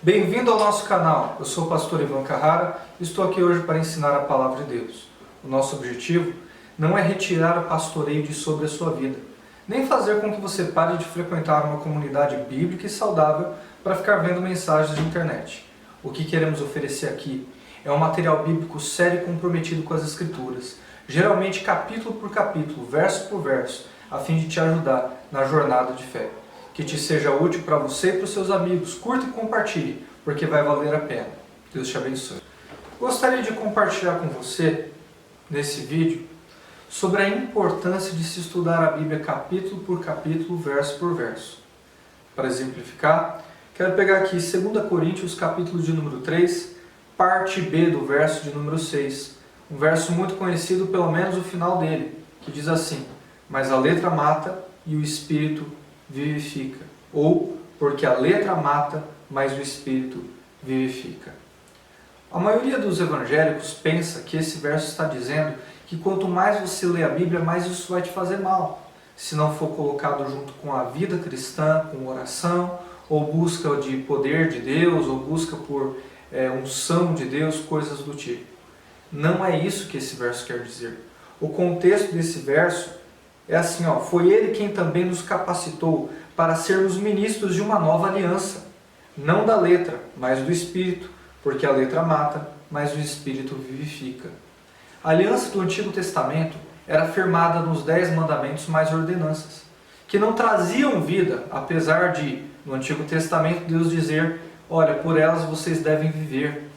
Bem-vindo ao nosso canal. Eu sou o pastor Ivan Carrara e estou aqui hoje para ensinar a palavra de Deus. O nosso objetivo não é retirar o pastoreio de sobre a sua vida, nem fazer com que você pare de frequentar uma comunidade bíblica e saudável para ficar vendo mensagens de internet. O que queremos oferecer aqui é um material bíblico sério e comprometido com as Escrituras, geralmente capítulo por capítulo, verso por verso, a fim de te ajudar na jornada de fé. Que te seja útil para você e para os seus amigos. Curta e compartilhe, porque vai valer a pena. Deus te abençoe. Gostaria de compartilhar com você, nesse vídeo, sobre a importância de se estudar a Bíblia capítulo por capítulo, verso por verso. Para exemplificar, quero pegar aqui 2 Coríntios, capítulo de número 3, parte B do verso de número 6. Um verso muito conhecido, pelo menos o final dele, que diz assim: mas a letra mata e o Espírito vivifica. Ou, porque a letra mata, mas o Espírito vivifica. A maioria dos evangélicos pensa que esse verso está dizendo que quanto mais você lê a Bíblia, mais isso vai te fazer mal, se não for colocado junto com a vida cristã, com oração, ou busca de poder de Deus, ou busca por unção de Deus, coisas do tipo. Não é isso que esse verso quer dizer. O contexto desse verso é assim, foi Ele quem também nos capacitou para sermos ministros de uma nova aliança, não da letra, mas do Espírito, porque a letra mata, mas o Espírito vivifica. A aliança do Antigo Testamento era firmada nos 10 mandamentos mais ordenanças, que não traziam vida, apesar de, no Antigo Testamento, Deus dizer: olha, por elas vocês devem viver.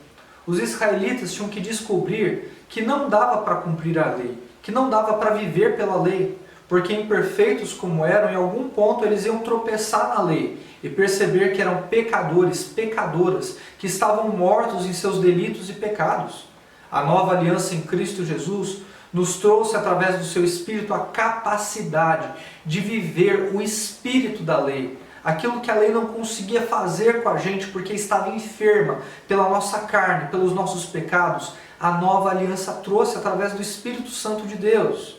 Os israelitas tinham que descobrir que não dava para cumprir a lei, que não dava para viver pela lei, porque imperfeitos como eram, em algum ponto eles iam tropeçar na lei e perceber que eram pecadores, pecadoras, que estavam mortos em seus delitos e pecados. A nova aliança em Cristo Jesus nos trouxe, através do seu Espírito, a capacidade de viver o espírito da lei, aquilo que a lei não conseguia fazer com a gente porque estava enferma pela nossa carne, pelos nossos pecados. A nova aliança trouxe através do Espírito Santo de Deus.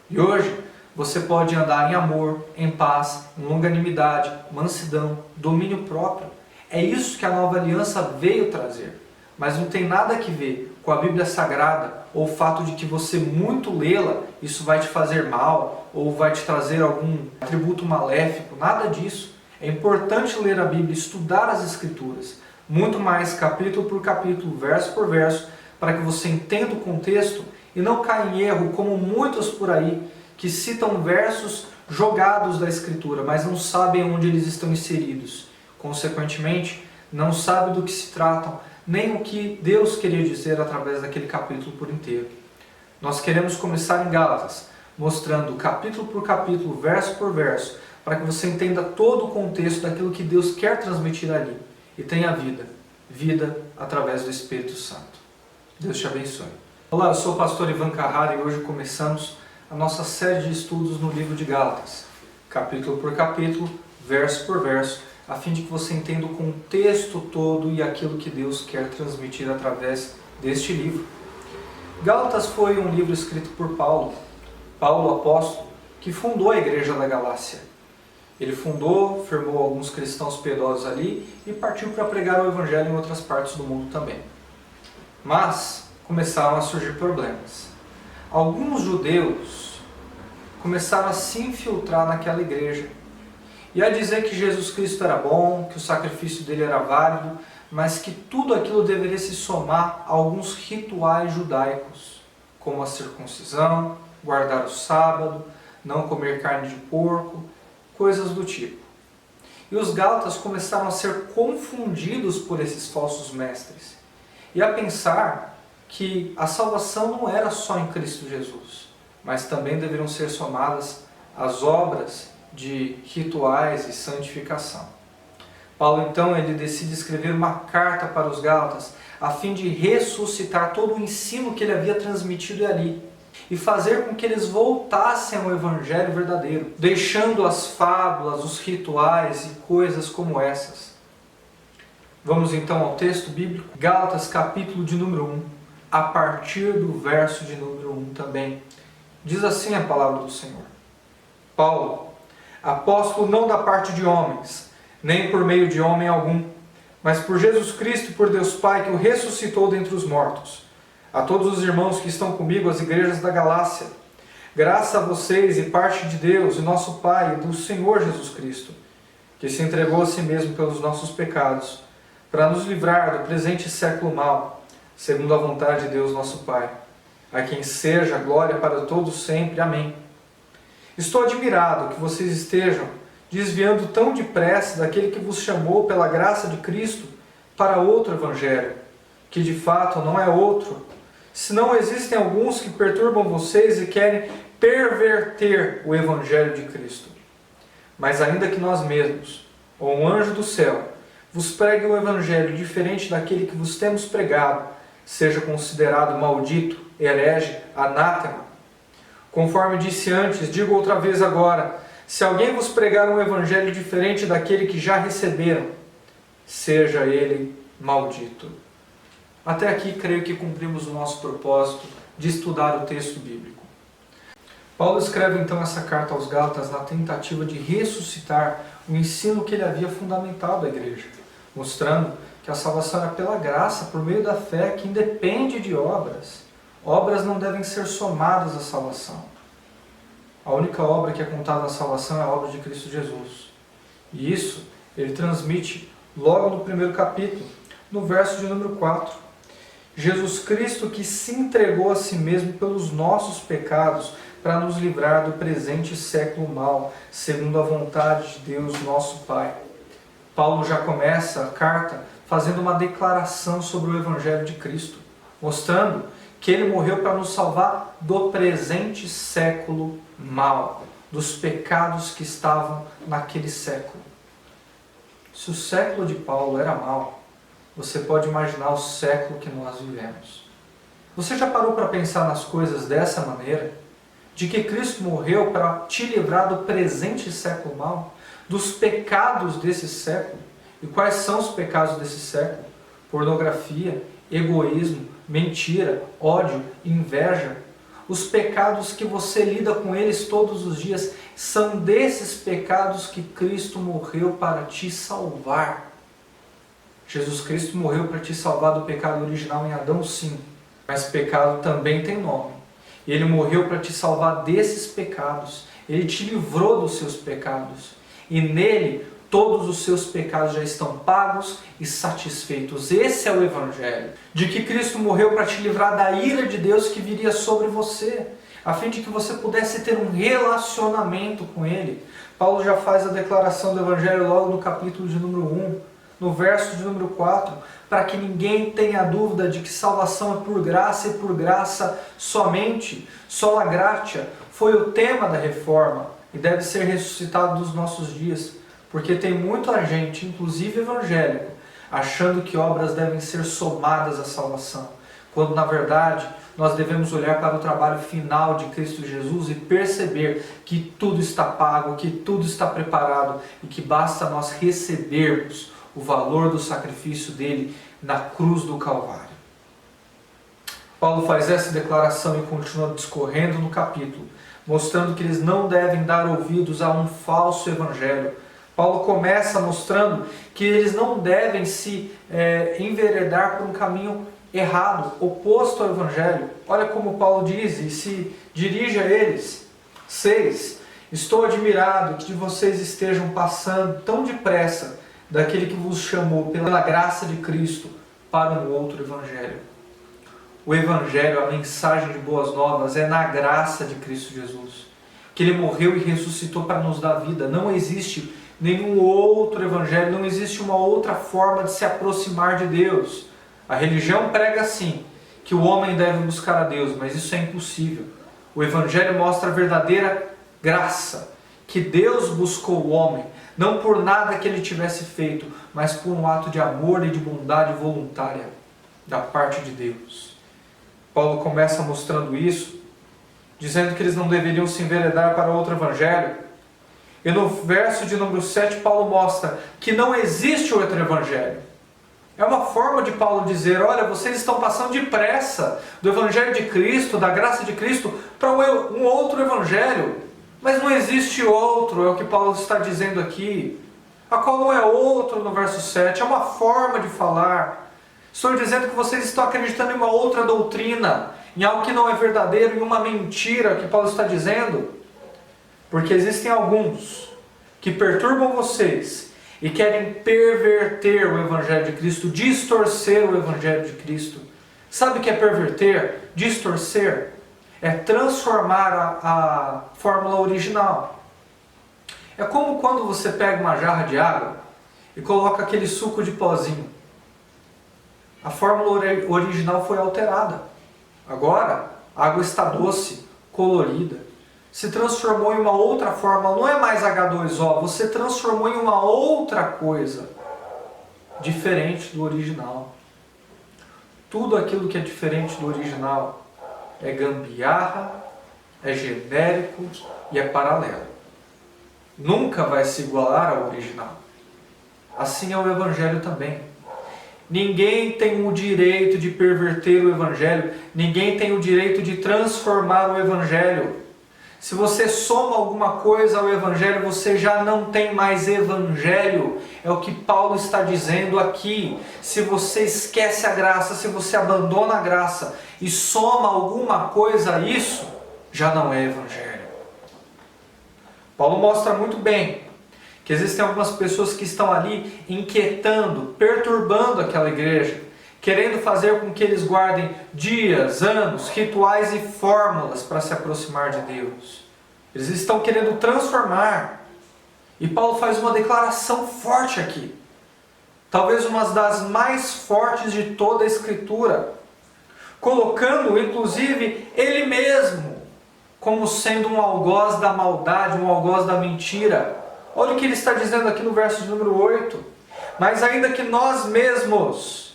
E hoje você pode andar em amor, em paz, em longanimidade, mansidão, domínio próprio. É isso que a nova aliança veio trazer. Mas não tem nada a ver com a Bíblia Sagrada ou o fato de que você muito lê-la, isso vai te fazer mal ou vai te trazer algum atributo maléfico. Nada disso. É importante ler a Bíblia, estudar as Escrituras, muito mais capítulo por capítulo, verso por verso, para que você entenda o contexto e não caia em erro, como muitos por aí, que citam versos jogados da Escritura, mas não sabem onde eles estão inseridos. Consequentemente, não sabem do que se tratam, nem o que Deus queria dizer através daquele capítulo por inteiro. Nós queremos começar em Gálatas, mostrando capítulo por capítulo, verso por verso, para que você entenda todo o contexto daquilo que Deus quer transmitir ali e tenha vida através do Espírito Santo. Deus te abençoe. Olá, eu sou o pastor Ivan Carrara e hoje começamos a nossa série de estudos no livro de Gálatas, capítulo por capítulo, verso por verso, a fim de que você entenda o contexto todo e aquilo que Deus quer transmitir através deste livro. Gálatas foi um livro escrito por Paulo, apóstolo, que fundou a igreja da Galácia. Ele fundou, firmou alguns cristãos piedosos ali e partiu para pregar o evangelho em outras partes do mundo também. Mas começaram a surgir problemas. Alguns judeus começaram a se infiltrar naquela igreja e a dizer que Jesus Cristo era bom, que o sacrifício dele era válido, mas que tudo aquilo deveria se somar a alguns rituais judaicos, como a circuncisão, guardar o sábado, não comer carne de porco, coisas do tipo. E os gálatas começaram a ser confundidos por esses falsos mestres e a pensar que a salvação não era só em Cristo Jesus, mas também deveriam ser somadas as obras de rituais e santificação. Paulo então ele decide escrever uma carta para os gálatas a fim de ressuscitar todo o ensino que ele havia transmitido ali e fazer com que eles voltassem ao evangelho verdadeiro, deixando as fábulas, os rituais e coisas como essas. Vamos então ao texto bíblico, Gálatas capítulo de número 1, a partir do verso de número 1 também. Diz assim a palavra do Senhor: Paulo, apóstolo não da parte de homens, nem por meio de homem algum, mas por Jesus Cristo e por Deus Pai, que o ressuscitou dentre os mortos. A todos os irmãos que estão comigo, as igrejas da Galácia, graça a vocês e parte de Deus, e nosso Pai, e do Senhor Jesus Cristo, que se entregou a si mesmo pelos nossos pecados, para nos livrar do presente século mau, segundo a vontade de Deus nosso Pai, a quem seja a glória para todos sempre. Amém. Estou admirado que vocês estejam desviando tão depressa daquele que vos chamou pela graça de Cristo para outro evangelho, que de fato não é outro, senão existem alguns que perturbam vocês e querem perverter o evangelho de Cristo. Mas ainda que nós mesmos, ou um anjo do céu, vos pregue um evangelho diferente daquele que vos temos pregado, seja considerado maldito, herege, anátema. Conforme disse antes, digo outra vez agora, se alguém vos pregar um evangelho diferente daquele que já receberam, seja ele maldito. Até aqui creio que cumprimos o nosso propósito de estudar o texto bíblico. Paulo escreve então essa carta aos Gálatas na tentativa de ressuscitar o ensino que ele havia fundamentado à igreja, mostrando que a salvação era pela graça, por meio da fé, que independe de obras. Obras não devem ser somadas à salvação. A única obra que é contada na salvação é a obra de Cristo Jesus. E isso ele transmite logo no primeiro capítulo, no verso de número 4. Jesus Cristo que se entregou a si mesmo pelos nossos pecados para nos livrar do presente século mau, segundo a vontade de Deus nosso Pai. Paulo já começa a carta fazendo uma declaração sobre o Evangelho de Cristo, mostrando que ele morreu para nos salvar do presente século mau, dos pecados que estavam naquele século. Se o século de Paulo era mau, você pode imaginar o século que nós vivemos. Você já parou para pensar nas coisas dessa maneira? De que Cristo morreu para te livrar do presente século mau, dos pecados desse século? E quais são os pecados desse século? Pornografia, egoísmo, mentira, ódio, inveja. Os pecados que você lida com eles todos os dias, são desses pecados que Cristo morreu para te salvar. Jesus Cristo morreu para te salvar do pecado original em Adão, sim, mas pecado também tem nome. E ele morreu para te salvar desses pecados. Ele te livrou dos seus pecados. E nele, todos os seus pecados já estão pagos e satisfeitos. Esse é o Evangelho. De que Cristo morreu para te livrar da ira de Deus que viria sobre você, a fim de que você pudesse ter um relacionamento com Ele. Paulo já faz a declaração do Evangelho logo no capítulo de número 1, no verso de número 4, para que ninguém tenha dúvida de que salvação é por graça e por graça somente. Sola gratia foi o tema da reforma e deve ser ressuscitado dos nossos dias. Porque tem muita gente, inclusive evangélico, achando que obras devem ser somadas à salvação, quando na verdade nós devemos olhar para o trabalho final de Cristo Jesus e perceber que tudo está pago, que tudo está preparado e que basta nós recebermos o valor do sacrifício dele na cruz do Calvário. Paulo faz essa declaração e continua discorrendo no capítulo, mostrando que eles não devem dar ouvidos a um falso evangelho. Paulo começa mostrando que eles não devem se enveredar por um caminho errado, oposto ao Evangelho. Olha como Paulo diz e se dirige a eles. 6. Estou admirado que vocês estejam passando tão depressa daquele que vos chamou pela graça de Cristo para um outro Evangelho. O Evangelho, a mensagem de boas novas, é na graça de Cristo Jesus. Que Ele morreu e ressuscitou para nos dar vida. Não existe nenhum outro evangelho, não existe uma outra forma de se aproximar de Deus. A religião prega sim, que o homem deve buscar a Deus, mas isso é impossível. O evangelho mostra a verdadeira graça, que Deus buscou o homem, não por nada que ele tivesse feito, mas por um ato de amor e de bondade voluntária da parte de Deus. Paulo começa mostrando isso, dizendo que eles não deveriam se enveredar para outro evangelho. E no verso de número 7, Paulo mostra que não existe outro evangelho. É uma forma de Paulo dizer, olha, vocês estão passando depressa do evangelho de Cristo, da graça de Cristo, para um outro evangelho. Mas não existe outro, é o que Paulo está dizendo aqui. a qual não é outro no verso 7, é uma forma de falar. Estou dizendo que vocês estão acreditando em uma outra doutrina, em algo que não é verdadeiro, em uma mentira que Paulo está dizendo. Porque existem alguns que perturbam vocês e querem perverter o Evangelho de Cristo, distorcer o Evangelho de Cristo. Sabe o que é perverter? Distorcer é transformar a fórmula original. É como quando você pega uma jarra de água e coloca aquele suco de pozinho. A fórmula original foi alterada. Agora, a água está doce, colorida. Se transformou em uma outra fórmula, não é mais H2O, você transformou em uma outra coisa, diferente do original. Tudo aquilo que é diferente do original é gambiarra, é genérico e é paralelo. Nunca vai se igualar ao original. Assim é o Evangelho também. Ninguém tem o direito de perverter o Evangelho, ninguém tem o direito de transformar o Evangelho. Se você soma alguma coisa ao Evangelho, você já não tem mais Evangelho. É o que Paulo está dizendo aqui. Se você esquece a graça, se você abandona a graça e soma alguma coisa a isso, já não é Evangelho. Paulo mostra muito bem que existem algumas pessoas que estão ali inquietando, perturbando aquela igreja, querendo fazer com que eles guardem dias, anos, rituais e fórmulas para se aproximar de Deus. Eles estão querendo transformar. E Paulo faz uma declaração forte aqui. Talvez uma das mais fortes de toda a Escritura. Colocando, inclusive, ele mesmo como sendo um algoz da maldade, um algoz da mentira. Olha o que ele está dizendo aqui no verso de número 8. Mas ainda que nós mesmos,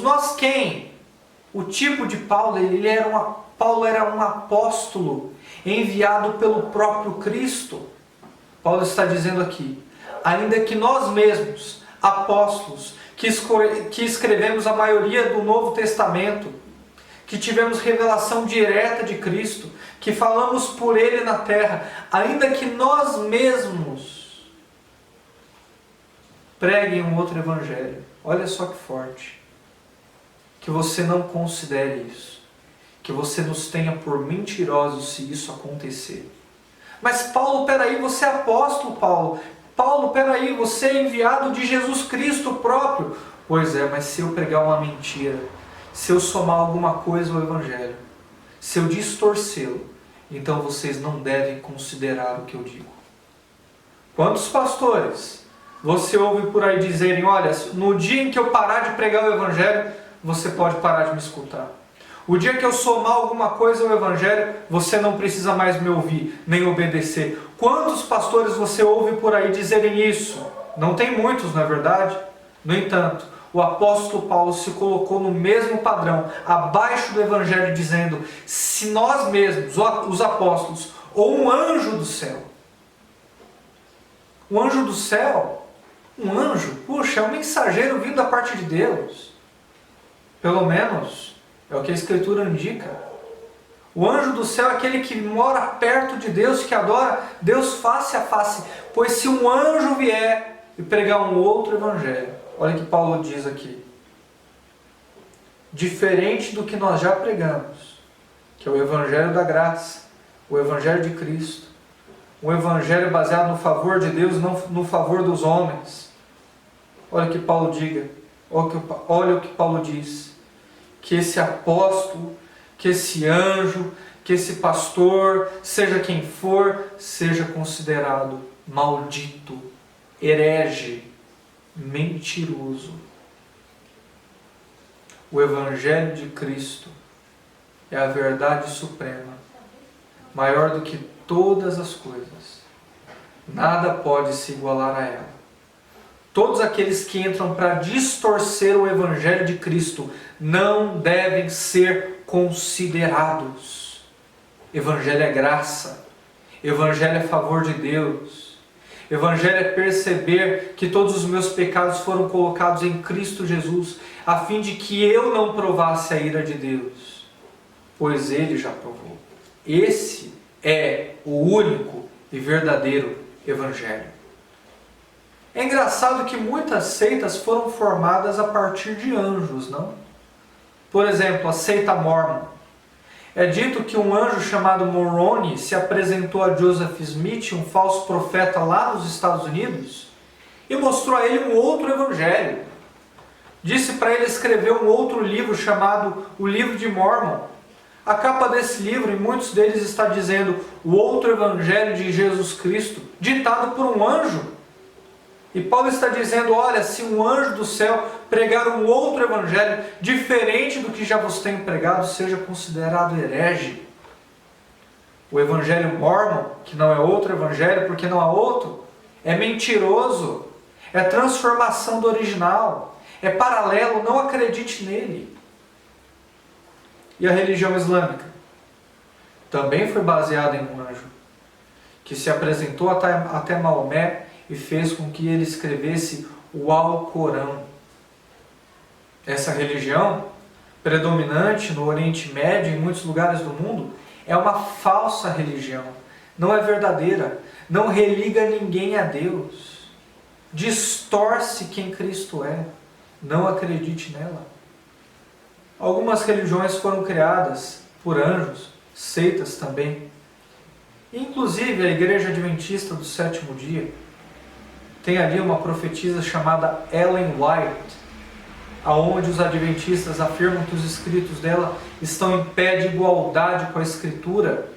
nós quem? O tipo de Paulo, Paulo era um apóstolo enviado pelo próprio Cristo. Paulo está dizendo aqui, ainda que nós mesmos, apóstolos, que escrevemos a maioria do Novo Testamento, que tivemos revelação direta de Cristo, que falamos por Ele na terra, ainda que nós mesmos preguem um outro evangelho. Olha só que forte. Que você não considere isso. Que você nos tenha por mentirosos se isso acontecer. Mas Paulo, peraí, você é apóstolo, Paulo. Paulo, peraí, você é enviado de Jesus Cristo próprio. Pois é, mas se eu pregar uma mentira, se eu somar alguma coisa ao evangelho, se eu distorcê-lo, então vocês não devem considerar o que eu digo. Quantos pastores você ouve por aí dizerem, olha, no dia em que eu parar de pregar o evangelho, você pode parar de me escutar. O dia que eu somar alguma coisa ao evangelho, você não precisa mais me ouvir, nem obedecer. Quantos pastores você ouve por aí dizerem isso? Não tem muitos, não é verdade? No entanto, o apóstolo Paulo se colocou no mesmo padrão, abaixo do evangelho, dizendo, se nós mesmos, os apóstolos, ou um anjo do céu, um anjo do céu, um anjo, puxa, é um mensageiro vindo da parte de Deus. Pelo menos, é o que a Escritura indica. O anjo do céu é aquele que mora perto de Deus, que adora Deus face a face. Pois se um anjo vier e pregar um outro evangelho, olha o que Paulo diz aqui. Diferente do que nós já pregamos, que é o evangelho da graça, o evangelho de Cristo, um evangelho baseado no favor de Deus, não no favor dos homens. Olha o que Paulo diga, olha o que Paulo diz. Que esse apóstolo, que esse anjo, que esse pastor, seja quem for, seja considerado maldito, herege, mentiroso. O Evangelho de Cristo é a verdade suprema, maior do que todas as coisas. Nada pode se igualar a ela. Todos aqueles que entram para distorcer o Evangelho de Cristo não devem ser considerados. Evangelho é graça. Evangelho é favor de Deus. Evangelho é perceber que todos os meus pecados foram colocados em Cristo Jesus, a fim de que eu não provasse a ira de Deus, pois Ele já provou. Esse é o único e verdadeiro Evangelho. É engraçado que muitas seitas foram formadas a partir de anjos, não? Por exemplo, a seita Mormon. É dito que um anjo chamado Moroni se apresentou a Joseph Smith, um falso profeta lá nos Estados Unidos, e mostrou a ele um outro evangelho. Disse para ele escrever um outro livro chamado O Livro de Mormon. A capa desse livro, em muitos deles, está dizendo o outro evangelho de Jesus Cristo, ditado por um anjo. E Paulo está dizendo, olha, se um anjo do céu pregar um outro evangelho diferente do que já vos tenho pregado, seja considerado herege. O evangelho Mormon, que não é outro evangelho porque não há outro, é mentiroso, é transformação do original, é paralelo, não acredite nele. E a religião islâmica? Também foi baseada em um anjo, que se apresentou até Maomé e fez com que ele escrevesse o Alcorão. Essa religião, predominante no Oriente Médio e em muitos lugares do mundo, é uma falsa religião, não é verdadeira, não religa ninguém a Deus, distorce quem Cristo é, não acredite nela. Algumas religiões foram criadas por anjos, seitas também. Inclusive a Igreja Adventista do Sétimo Dia tem ali uma profetisa chamada Ellen White, aonde os adventistas afirmam que os escritos dela estão em pé de igualdade com a Escritura,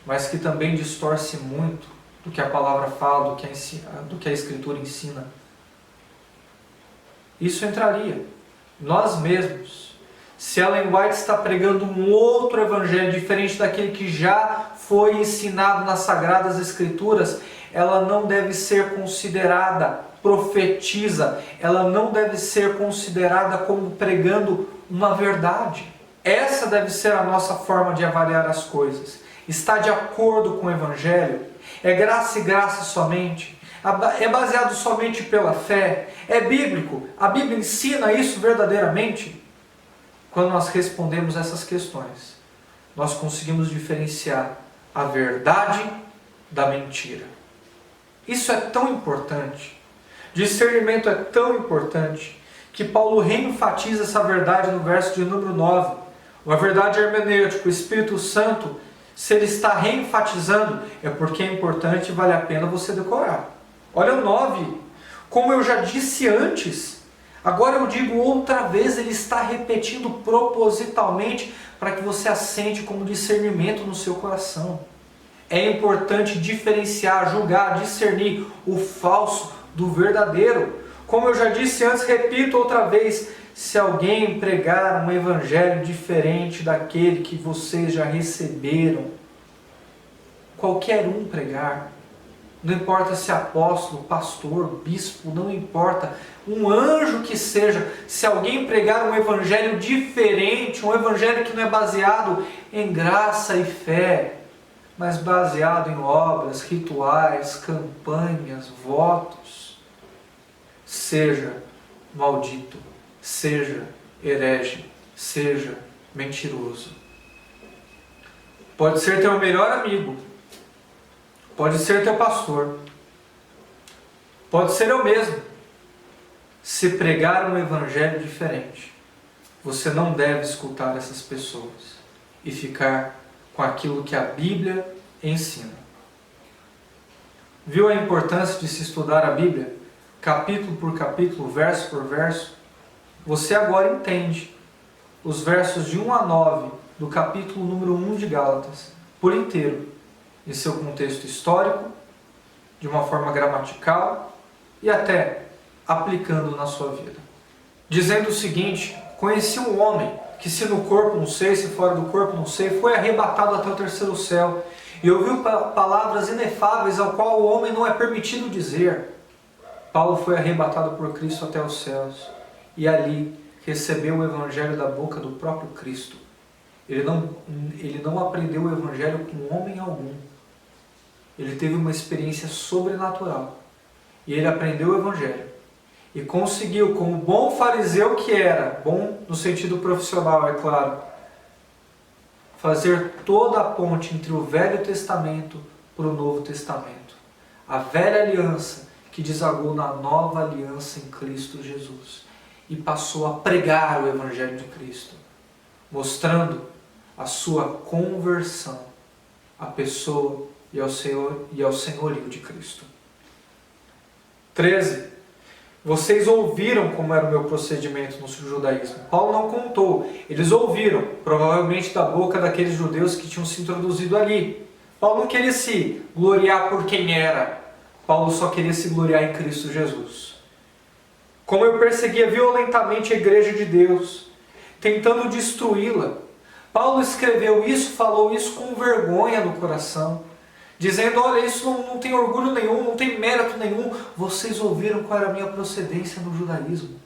mas que também distorce muito do que a palavra fala, do que a Escritura ensina. Isso entraria. Nós mesmos. Se Ellen White está pregando um outro evangelho diferente daquele que já foi ensinado nas Sagradas Escrituras, ela não deve ser considerada profetisa, ela não deve ser considerada como pregando uma verdade. Essa deve ser a nossa forma de avaliar as coisas. Está de acordo com o Evangelho? É graça e graça somente? É baseado somente pela fé? É bíblico? A Bíblia ensina isso verdadeiramente? Quando nós respondemos essas questões, nós conseguimos diferenciar a verdade da mentira. Isso é tão importante. Discernimento é tão importante que Paulo reenfatiza essa verdade no verso de número 9. Uma verdade hermenêutica, o Espírito Santo, se ele está reenfatizando, é porque é importante e vale a pena você decorar. Olha o 9. Como eu já disse antes, agora eu digo outra vez, ele está repetindo propositalmente para que você assente como discernimento no seu coração. É importante diferenciar, julgar, discernir o falso do verdadeiro. Como eu já disse antes, repito outra vez, se alguém pregar um evangelho diferente daquele que vocês já receberam, qualquer um pregar, não importa se é apóstolo, pastor, bispo, não importa, um anjo que seja, se alguém pregar um evangelho diferente, um evangelho que não é baseado em graça e fé, mas baseado em obras, rituais, campanhas, votos, seja maldito, seja herege, seja mentiroso. Pode ser teu melhor amigo, pode ser teu pastor, pode ser eu mesmo. Se pregar um evangelho diferente, você não deve escutar essas pessoas e ficar com aquilo que a Bíblia ensina. Viu a importância de se estudar a Bíblia, capítulo por capítulo, verso por verso? Você agora entende os versos de 1 a 9 do capítulo número 1 de Gálatas, por inteiro, em seu contexto histórico, de uma forma gramatical e até aplicando na sua vida. Dizendo o seguinte: conheci um homem que, se no corpo não sei, se fora do corpo não sei, foi arrebatado até o terceiro céu e ouviu palavras inefáveis ao qual o homem não é permitido dizer. Paulo foi arrebatado por Cristo até os céus e ali recebeu o evangelho da boca do próprio Cristo. Ele não aprendeu o evangelho com homem algum. Ele teve uma experiência sobrenatural e ele aprendeu o evangelho e conseguiu, como bom fariseu que era, bom no sentido profissional, é claro, fazer toda a ponte entre o Velho Testamento, para o Novo Testamento. A velha aliança que desagou na nova aliança em Cristo Jesus e passou a pregar o Evangelho de Cristo, mostrando a sua conversão à pessoa e ao senhorio de Cristo. 13. Vocês ouviram como era o meu procedimento no judaísmo. Paulo não contou. Eles ouviram, provavelmente da boca daqueles judeus que tinham se introduzido ali. Paulo não queria se gloriar por quem era. Paulo só queria se gloriar em Cristo Jesus. Como eu perseguia violentamente a igreja de Deus, tentando destruí-la. Paulo escreveu isso, falou isso com vergonha no coração, dizendo, olha, isso não tem orgulho nenhum, não tem mérito nenhum. Vocês ouviram qual era a minha procedência no judaísmo.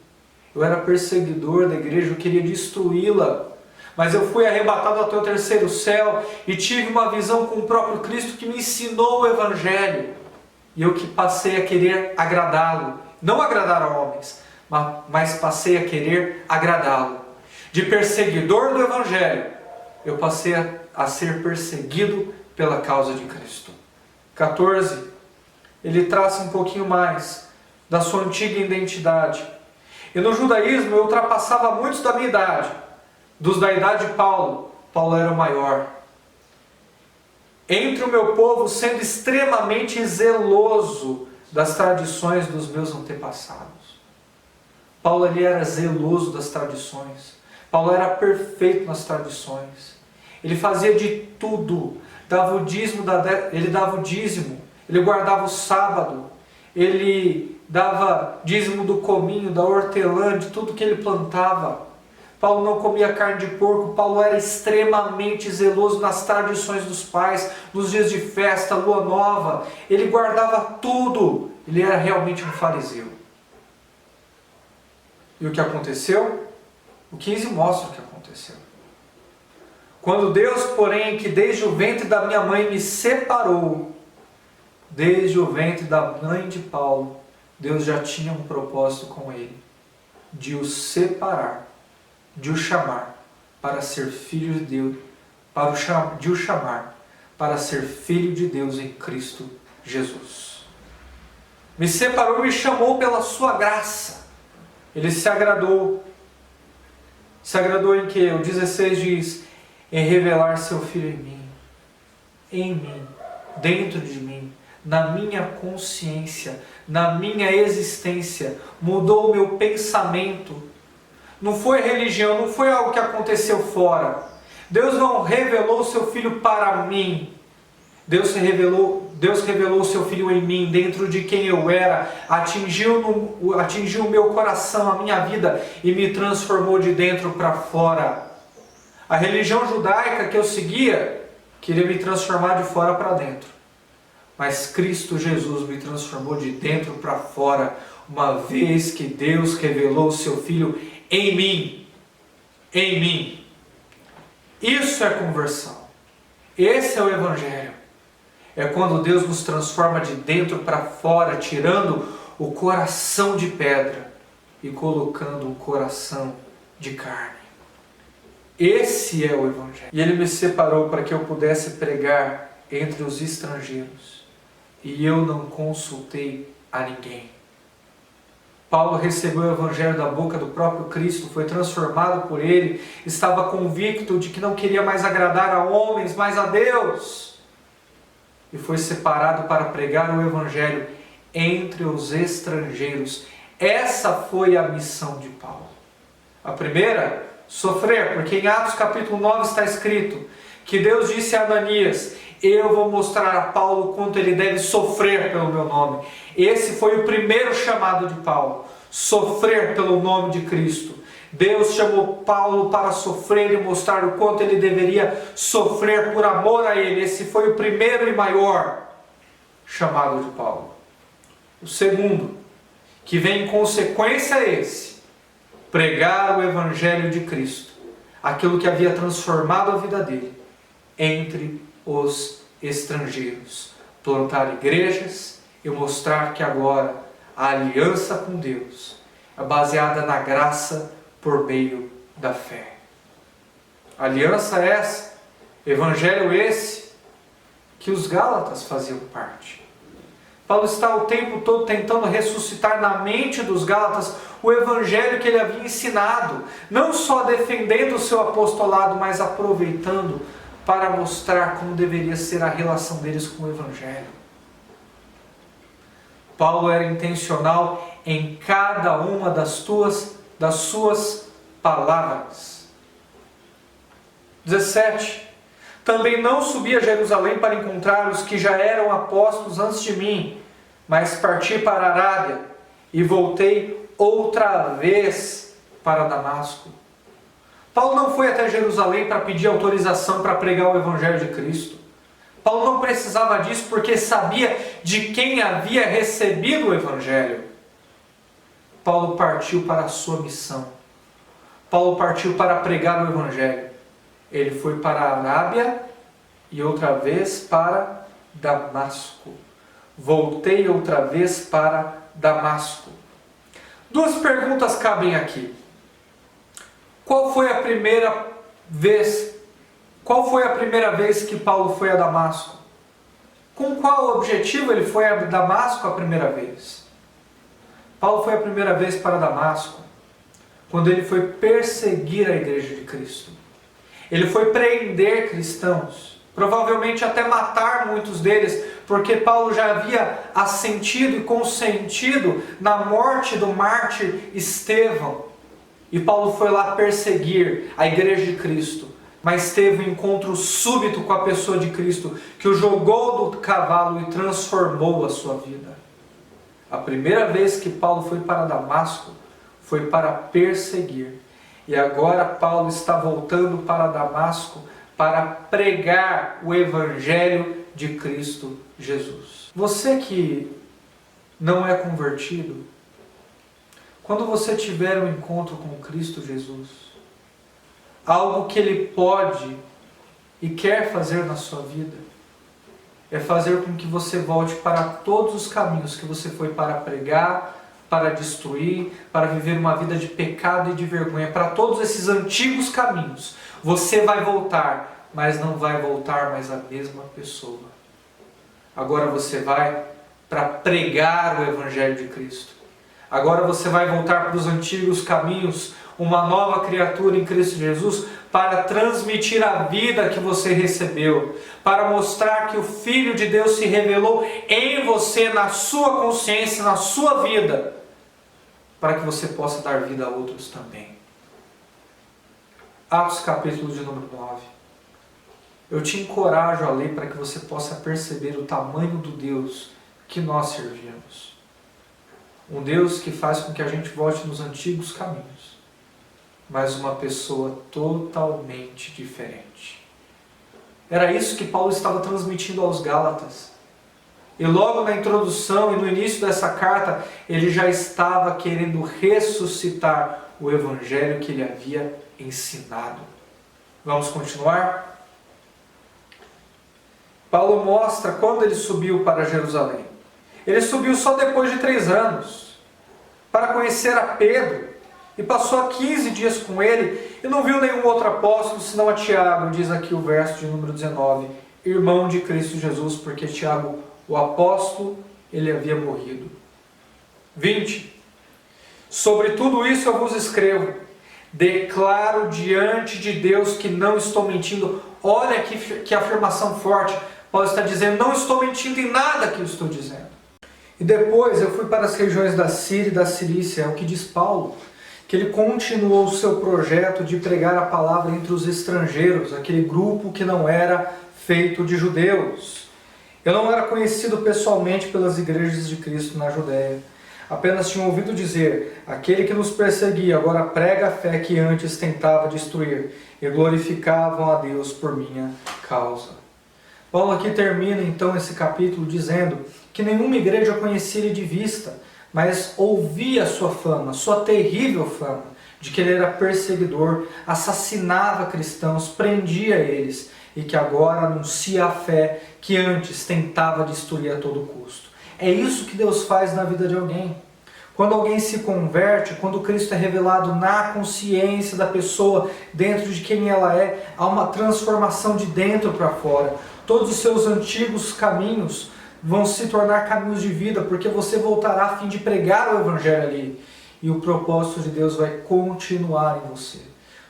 Eu era perseguidor da igreja, eu queria destruí-la. Mas eu fui arrebatado até o terceiro céu e tive uma visão com o próprio Cristo que me ensinou o Evangelho. E eu que passei a querer agradá-lo. Não agradar a homens, mas passei a querer agradá-lo. De perseguidor do Evangelho, eu passei a ser perseguido pela causa de Cristo. 14. Ele traça um pouquinho mais da sua antiga identidade. E no judaísmo eu ultrapassava muitos da minha idade. Dos da idade de Paulo, Paulo era o maior. Entre o meu povo, sendo extremamente zeloso das tradições dos meus antepassados. Paulo ali era zeloso das tradições. Paulo era perfeito nas tradições. Ele fazia de tudo. Ele dava o dízimo, ele guardava o sábado, ele dava dízimo do cominho, da hortelã, de tudo que ele plantava. Paulo não comia carne de porco. Paulo era extremamente zeloso nas tradições dos pais, nos dias de festa, lua nova. Ele guardava tudo. Ele era realmente um fariseu. E o que aconteceu? O 15 mostra o que aconteceu. Quando Deus, porém, que desde o ventre da minha mãe me separou, desde o ventre da mãe de Paulo, Deus já tinha um propósito com ele, de o separar, de o chamar para ser filho de Deus, de o chamar para ser filho de Deus em Cristo Jesus. Me separou e me chamou pela sua graça. Ele se agradou. Se agradou em que? O 16 diz, em revelar seu Filho em mim, dentro de mim, na minha consciência, na minha existência. Mudou o meu pensamento. Não foi religião, não foi algo que aconteceu fora. Deus não revelou o seu Filho para mim. Deus revelou o seu Filho em mim, dentro de quem eu era, atingiu o meu coração, a minha vida e me transformou de dentro para fora. A religião judaica que eu seguia queria me transformar de fora para dentro. Mas Cristo Jesus me transformou de dentro para fora, uma vez que Deus revelou o seu Filho em mim. Em mim. Isso é conversão. Esse é o Evangelho. É quando Deus nos transforma de dentro para fora, tirando o coração de pedra e colocando um coração de carne. Esse é o Evangelho. E Ele me separou para que eu pudesse pregar entre os estrangeiros. E eu não consultei a ninguém. Paulo recebeu o Evangelho da boca do próprio Cristo, foi transformado por Ele, estava convicto de que não queria mais agradar a homens, mas a Deus. E foi separado para pregar o Evangelho entre os estrangeiros. Essa foi a missão de Paulo. A primeira, sofrer, porque em Atos capítulo 9 está escrito que Deus disse a Ananias, eu vou mostrar a Paulo quanto ele deve sofrer pelo meu nome. Esse foi o primeiro chamado de Paulo, sofrer pelo nome de Cristo. Deus chamou Paulo para sofrer e mostrar o quanto ele deveria sofrer por amor a ele. Esse foi o primeiro e maior chamado de Paulo. O segundo, que vem em consequência a esse, pregar o Evangelho de Cristo, aquilo que havia transformado a vida dele, entre os estrangeiros. Plantar igrejas e mostrar que agora a aliança com Deus é baseada na graça por meio da fé. Aliança essa, Evangelho esse, que os Gálatas faziam parte. Paulo está o tempo todo tentando ressuscitar na mente dos Gálatas o evangelho que ele havia ensinado, não só defendendo o seu apostolado, mas aproveitando para mostrar como deveria ser a relação deles com o evangelho. Paulo era intencional em cada uma das suas palavras. 17. Também não subi a Jerusalém para encontrar os que já eram apóstolos antes de mim, mas parti para a Arábia e voltei outra vez para Damasco. Paulo não foi até Jerusalém para pedir autorização para pregar o Evangelho de Cristo. Paulo não precisava disso porque sabia de quem havia recebido o Evangelho. Paulo partiu para a sua missão. Paulo partiu para pregar o Evangelho. Ele foi para a Arábia e outra vez para Damasco. Voltei outra vez para Damasco. Duas perguntas cabem aqui. Qual foi a primeira vez que Paulo foi a Damasco? Com qual objetivo ele foi a Damasco a primeira vez? Paulo foi a primeira vez para Damasco quando ele foi perseguir a igreja de Cristo. Ele foi prender cristãos, provavelmente até matar muitos deles, porque Paulo já havia assentido e consentido na morte do mártir Estevão. E Paulo foi lá perseguir a igreja de Cristo, mas teve um encontro súbito com a pessoa de Cristo, que o jogou do cavalo e transformou a sua vida. A primeira vez que Paulo foi para Damasco foi para perseguir. E agora Paulo está voltando para Damasco para pregar o Evangelho de Cristo Jesus. Você que não é convertido, quando você tiver um encontro com Cristo Jesus, algo que Ele pode e quer fazer na sua vida, é fazer com que você volte para todos os caminhos que você foi para pregar, para destruir, para viver uma vida de pecado e de vergonha. Para todos esses antigos caminhos, você vai voltar, mas não vai voltar mais a mesma pessoa. Agora você vai para pregar o Evangelho de Cristo. Agora você vai voltar para os antigos caminhos, uma nova criatura em Cristo Jesus, para transmitir a vida que você recebeu, para mostrar que o Filho de Deus se revelou em você, na sua consciência, na sua vida, para que você possa dar vida a outros também. Atos capítulo de número 9. Eu te encorajo a ler para que você possa perceber o tamanho do Deus que nós servimos. Um Deus que faz com que a gente volte nos antigos caminhos, mas uma pessoa totalmente diferente. Era isso que Paulo estava transmitindo aos Gálatas. E logo na introdução e no início dessa carta, ele já estava querendo ressuscitar o Evangelho que ele havia ensinado. Vamos continuar? Paulo mostra quando ele subiu para Jerusalém. Ele subiu só depois de 3 anos, para conhecer a Pedro, e passou 15 dias com ele, e não viu nenhum outro apóstolo, senão a Tiago, diz aqui o verso de número 19, irmão de Cristo Jesus, porque Tiago, o apóstolo, ele havia morrido. 20. Sobre tudo isso eu vos escrevo, declaro diante de Deus que não estou mentindo. Olha que afirmação forte. Paulo está dizendo, não estou mentindo em nada que eu estou dizendo. E depois eu fui para as regiões da Síria e da Cilícia, é o que diz Paulo, que ele continuou o seu projeto de pregar a palavra entre os estrangeiros, aquele grupo que não era feito de judeus. Eu não era conhecido pessoalmente pelas igrejas de Cristo na Judéia. Apenas tinham ouvido dizer, aquele que nos perseguia agora prega a fé que antes tentava destruir, e glorificavam a Deus por minha causa. Paulo aqui termina então esse capítulo dizendo que nenhuma igreja conhecia ele de vista, mas ouvia a sua fama, sua terrível fama, de que ele era perseguidor, assassinava cristãos, prendia eles, e que agora anuncia a fé que antes tentava destruir a todo custo. É isso que Deus faz na vida de alguém. Quando alguém se converte, quando Cristo é revelado na consciência da pessoa, dentro de quem ela é, há uma transformação de dentro para fora. Todos os seus antigos caminhos vão se tornar caminhos de vida, porque você voltará a fim de pregar o Evangelho ali. E o propósito de Deus vai continuar em você.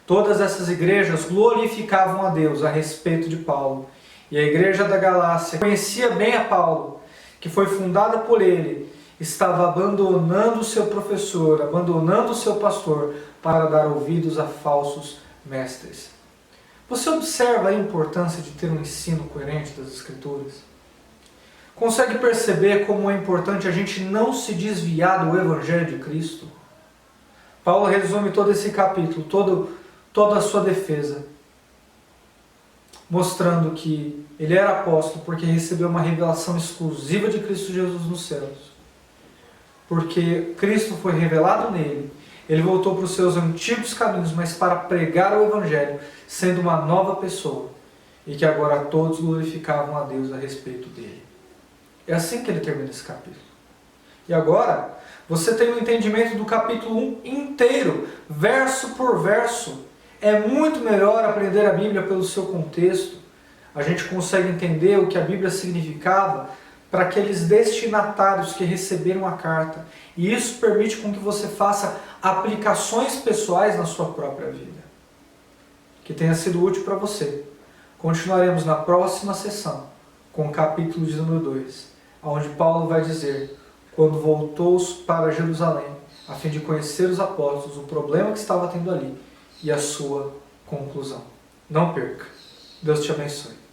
Todas essas igrejas glorificavam a Deus a respeito de Paulo. E a igreja da Galácia conhecia bem a Paulo, que foi fundada por ele, estava abandonando o seu professor, abandonando o seu pastor, para dar ouvidos a falsos mestres. Você observa a importância de ter um ensino coerente das Escrituras? Consegue perceber como é importante a gente não se desviar do Evangelho de Cristo? Paulo resume todo esse capítulo, toda a sua defesa, mostrando que ele era apóstolo porque recebeu uma revelação exclusiva de Cristo Jesus nos céus. Porque Cristo foi revelado nele, ele voltou para os seus antigos caminhos, mas para pregar o Evangelho, sendo uma nova pessoa, e que agora todos glorificavam a Deus a respeito dele. É assim que ele termina esse capítulo. E agora, você tem o entendimento do capítulo 1 inteiro, verso por verso. É muito melhor aprender a Bíblia pelo seu contexto. A gente consegue entender o que a Bíblia significava para aqueles destinatários que receberam a carta. E isso permite com que você faça aplicações pessoais na sua própria vida. Que tenha sido útil para você. Continuaremos na próxima sessão com o capítulo de número 2, onde Paulo vai dizer, quando voltou para Jerusalém, a fim de conhecer os apóstolos, o problema que estava tendo ali e a sua conclusão. Não perca. Deus te abençoe.